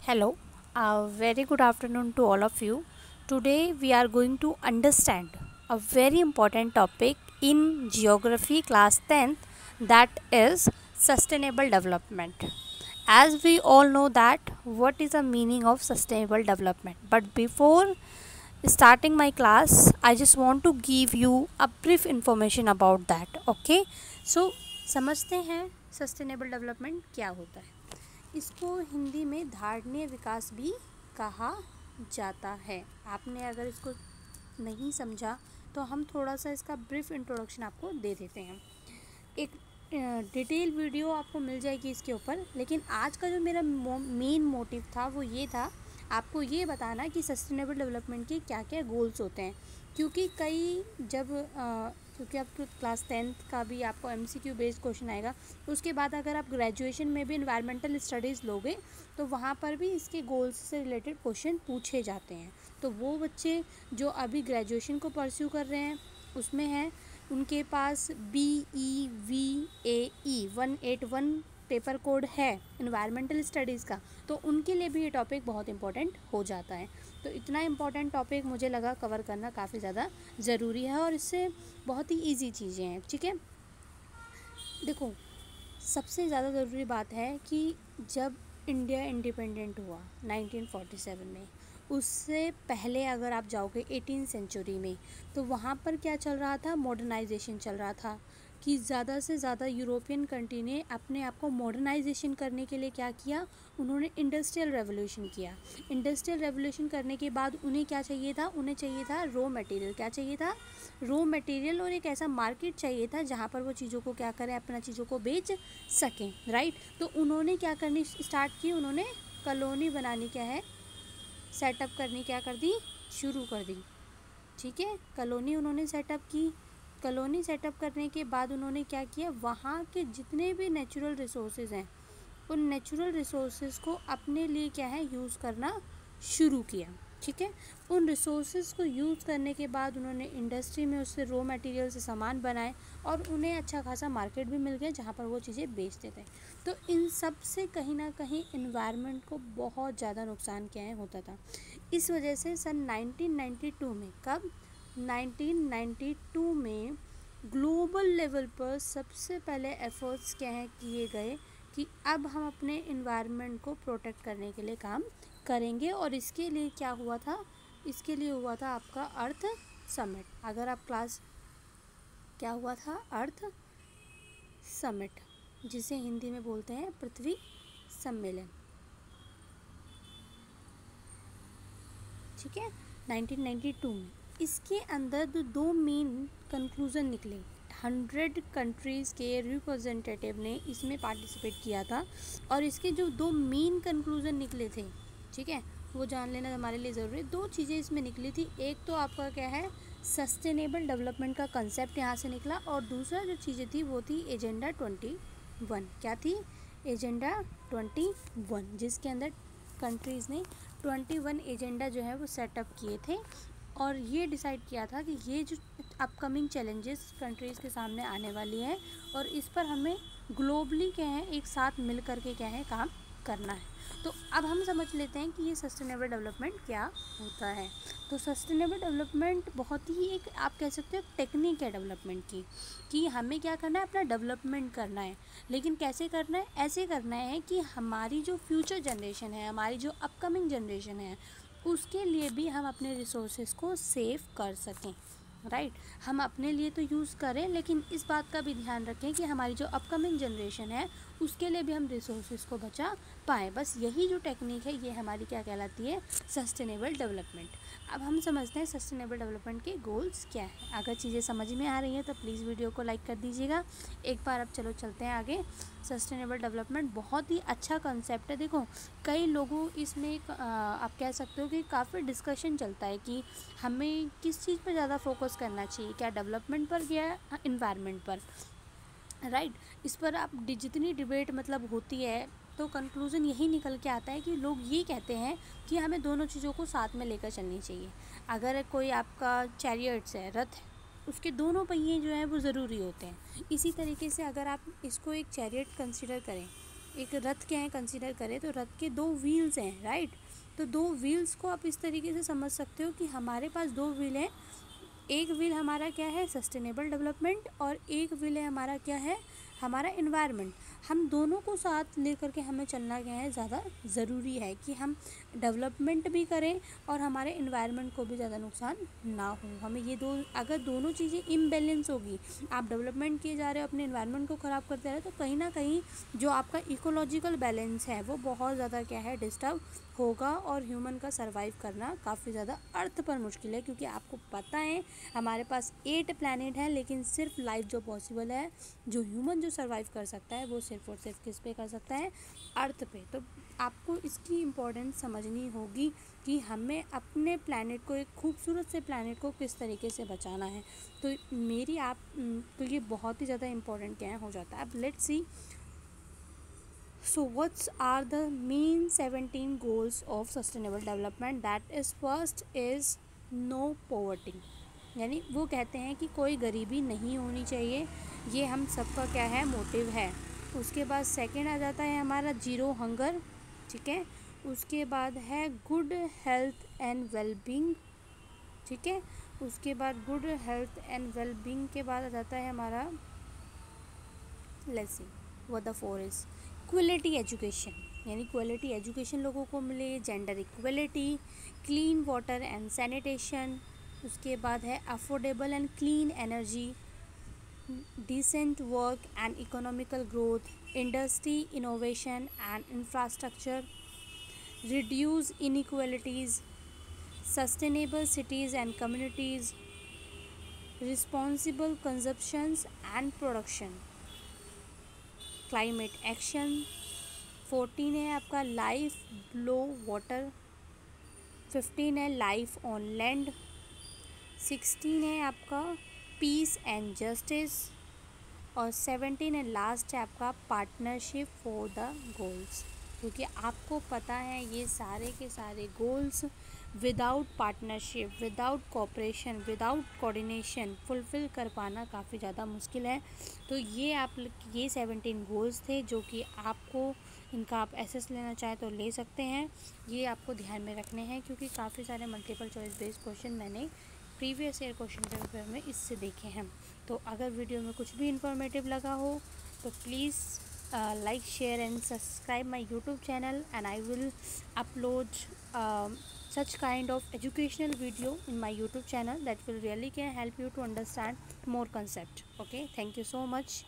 Hello, a very good afternoon to all of you. Today we are going to understand a very important topic in geography class 10th, that is sustainable development. As we all know that what is the meaning of sustainable development, but before starting my class I just want to give you a brief information about that. Okay, so समझते हैं sustainable development क्या होता है। इसको हिंदी में धारणीय विकास भी कहा जाता है। आपने अगर इसको नहीं समझा तो हम थोड़ा सा इसका ब्रीफ इंट्रोडक्शन आपको दे देते हैं। एक डिटेल वीडियो आपको मिल जाएगी इसके ऊपर, लेकिन आज का जो मेरा मेन मोटिव था वो ये था आपको ये बताना कि सस्टेनेबल डेवलपमेंट के क्या क्या गोल्स होते हैं। क्योंकि क्योंकि आपको क्लास 10th का भी आपको MCQ बेस्ड क्वेश्चन आएगा, उसके बाद अगर आप ग्रेजुएशन में भी इन्वायरमेंटल स्टडीज़ लोगे तो वहाँ पर भी इसके गोल्स से रिलेटेड क्वेश्चन पूछे जाते हैं। तो वो बच्चे जो अभी ग्रेजुएशन को परस्यू कर रहे हैं उसमें हैं, उनके पास BEVAE 181 पेपर कोड है इन्वायरमेंटल स्टडीज़ का, तो उनके लिए भी ये टॉपिक बहुत इंपॉर्टेंट हो जाता है। तो इतना इम्पॉर्टेंट टॉपिक मुझे लगा कवर करना काफ़ी ज़्यादा ज़रूरी है और इससे बहुत ही इजी चीज़ें हैं। ठीक है, देखो सबसे ज़्यादा ज़रूरी बात है कि जब इंडिया इंडिपेंडेंट हुआ 1947 में, उससे पहले अगर आप जाओगे 18th सेंचुरी में तो वहाँ पर क्या चल रहा था, मॉडर्नाइजेशन चल रहा था कि ज़्यादा से ज़्यादा यूरोपियन कंट्री ने अपने आप को मॉडर्नाइजेशन करने के लिए क्या किया, उन्होंने इंडस्ट्रियल रेवोल्यूशन किया। इंडस्ट्रियल रेवोल्यूशन करने के बाद उन्हें क्या चाहिए था, उन्हें चाहिए था रॉ मटेरियल। क्या चाहिए था, रॉ मटेरियल, और एक ऐसा मार्केट चाहिए था जहाँ पर वो चीज़ों को क्या करें, अपना चीज़ों को बेच सकें। राइट, तो उन्होंने क्या करनी स्टार्ट की, उन्होंने कॉलोनी बनानी क्या है, सेटअप करनी क्या कर दी, शुरू कर दी। ठीक है, कॉलोनी उन्होंने सेटअप की। कॉलोनी सेटअप करने के बाद उन्होंने क्या किया, वहाँ के जितने भी नेचुरल रिसोर्सेज हैं उन नेचुरल रिसोर्सेज को अपने लिए क्या है, यूज़ करना शुरू किया। ठीक है, उन रिसोर्सेज को यूज़ करने के बाद उन्होंने इंडस्ट्री में उससे रॉ मटेरियल से सामान बनाए और उन्हें अच्छा खासा मार्केट भी मिल गया जहाँ पर वो चीज़ें बेचते थे। तो इन सब से कहीं ना कहीं इन्वायरमेंट को बहुत ज़्यादा नुकसान क्या है होता था। इस वजह से सन 1992 में, कब, 1992 में ग्लोबल लेवल पर सबसे पहले एफर्ट्स क्या हैं किए गए कि अब हम अपने इन्वायरमेंट को प्रोटेक्ट करने के लिए काम करेंगे। और इसके लिए क्या हुआ था, इसके लिए हुआ था आपका अर्थ समिट। अगर आप क्लास, क्या हुआ था, अर्थ समिट, जिसे हिंदी में बोलते हैं पृथ्वी सम्मेलन। ठीक है, 1992 में इसके अंदर दो मेन कंक्लूज़न निकले। 100 कंट्रीज़ के रिप्रेजेंटेटिव ने इसमें पार्टिसिपेट किया था और इसके जो दो मेन कंक्लूज़न निकले थे, ठीक है, वो जान लेना हमारे लिए ज़रूरी है। दो चीज़ें इसमें निकली थी, एक तो आपका क्या है, सस्टेनेबल डेवलपमेंट का कंसेप्ट यहाँ से निकला, और दूसरा जो चीज़ें थी वो थी एजेंडा 21। क्या थी, एजेंडा 21, जिसके अंदर कंट्रीज़ ने 21 एजेंडा जो है वो सेटअप किए थे और ये डिसाइड किया था कि ये जो अपकमिंग चैलेंजेस कंट्रीज़ के सामने आने वाली है और इस पर हमें ग्लोबली क्या है, एक साथ मिल करके क्या है, काम करना है। तो अब हम समझ लेते हैं कि ये सस्टेनेबल डेवलपमेंट क्या होता है। तो सस्टेनेबल डेवलपमेंट बहुत ही एक, आप कह सकते हो, टेक्निक है डेवलपमेंट की, कि हमें क्या करना है, अपना डेवलपमेंट करना है। लेकिन कैसे करना है, ऐसे करना है कि हमारी जो फ्यूचर जनरेशन है, हमारी जो अपकमिंग जनरेशन है, उसके लिए भी हम अपने रिसोर्सेज को सेव कर सकें। राइट, हम अपने लिए तो यूज़ करें लेकिन इस बात का भी ध्यान रखें कि हमारी जो अपकमिंग जनरेशन है उसके लिए भी हम रिसोर्सेज को बचा पाएँ। बस यही जो टेक्निक है ये हमारी क्या कहलाती है, सस्टेनेबल डेवलपमेंट। अब हम समझते हैं सस्टेनेबल डेवलपमेंट के गोल्स क्या है। अगर चीज़ें समझ में आ रही हैं तो प्लीज़ वीडियो को लाइक कर दीजिएगा। एक बार अब चलो चलते हैं आगे। सस्टेनेबल डेवलपमेंट बहुत ही अच्छा कंसेप्ट है। देखो कई लोगों इसमें आप कह सकते हो कि काफ़ी डिस्कशन चलता है कि हमें किस चीज़ पर ज़्यादा फोकस करना चाहिए, क्या डेवलपमेंट पर या इन्वायरमेंट पर। राइट, इस पर आप जितनी डिबेट मतलब होती है तो कंक्लूज़न यही निकल के आता है कि लोग ये कहते हैं कि हमें दोनों चीज़ों को साथ में लेकर चलनी चाहिए। अगर कोई आपका चैरियट्स है, रथ है, उसके दोनों पहिए जो हैं वो ज़रूरी होते हैं। इसी तरीके से अगर आप इसको एक चैरियट कंसिडर करें एक रथ के हैं कंसीडर करें तो रथ के 2 व्हील्स हैं, राइट। तो 2 व्हील्स को आप इस तरीके से समझ सकते हो कि हमारे पास 2 व्हील हैं। एक व्हील हमारा क्या है, सस्टेनेबल डेवलपमेंट, और एक व्हील है हमारा क्या है, हमारा इन्वायरमेंट। हम दोनों को साथ लेकर के हमें चलना क्या है, ज़्यादा ज़रूरी है कि हम डेवलपमेंट भी करें और हमारे इन्वायरमेंट को भी ज़्यादा नुकसान ना हो। हमें ये अगर दोनों चीज़ें इम्बैलेंस होगी, आप डेवलपमेंट किए जा रहे हो, अपने इन्वायरमेंट को ख़राब करते रहे, तो कहीं ना कहीं जो आपका इकोलॉजिकल बैलेंस है वो बहुत ज़्यादा क्या है, डिस्टर्ब होगा, और ह्यूमन का सर्वाइव करना काफ़ी ज़्यादा अर्थ पर मुश्किल है। क्योंकि आपको पता है हमारे पास 8 प्लैनेट है, लेकिन सिर्फ लाइफ जो पॉसिबल है, जो ह्यूमन जो सर्वाइव कर सकता है, वो सिर्फ और सिर्फ किस पे कर सकता है, अर्थ पे। तो आपको इसकी इम्पोर्टेंस समझनी होगी कि हमें अपने प्लैनेट को, एक खूबसूरत से प्लैनेट को किस तरीके से बचाना है। तो मेरी आप तो ये बहुत ही ज़्यादा इम्पोर्टेंट क्या हो जाता है। अब let's see, so what are the main 17 goals of sustainable development? That is, first is no poverty, यानी वो कहते हैं कि कोई गरीबी नहीं होनी चाहिए, ये हम सबका क्या है, मोटिव है। उसके बाद सेकंड आ जाता है हमारा जीरो हंगर, ठीक है। उसके बाद है गुड हेल्थ एंड वेलबींग, ठीक है। उसके बाद गुड हेल्थ एंड वेलबींग के बाद आ जाता है हमारा, let's see what the four is, quality education, यानी क्वालिटी एजुकेशन लोगों को मिले, gender equality, clean water and sanitation. उसके बाद है affordable and clean energy, decent work and economical growth, industry innovation and infrastructure, reduce inequalities, sustainable cities and communities, responsible consumptions and production, climate action. 14 है आपका life below water, 15 है life on land, 16 है आपका piece and justice, और 17 है last है आपका partnership for the goals. क्योंकि आपको पता है ये सारे के सारे goals without partnership, without cooperation, without coordination fulfil कर पाना काफ़ी ज़्यादा मुश्किल है। तो ये 17 गोल्स थे जो कि आपको, इनका आप एसेस लेना चाहें तो ले सकते हैं। ये आपको ध्यान में रखने हैं क्योंकि काफ़ी सारे मल्टीपल चॉइस बेस्ड क्वेश्चन मैंने प्रीवियस ईयर क्वेश्चन पेपर में इससे देखे हैं। तो अगर वीडियो में कुछ भी इंफॉर्मेटिव लगा हो तो please like, share and subscribe my YouTube channel, and I will upload such kind of educational video in my YouTube channel that will really can help you to understand more concept. Okay, thank you so much.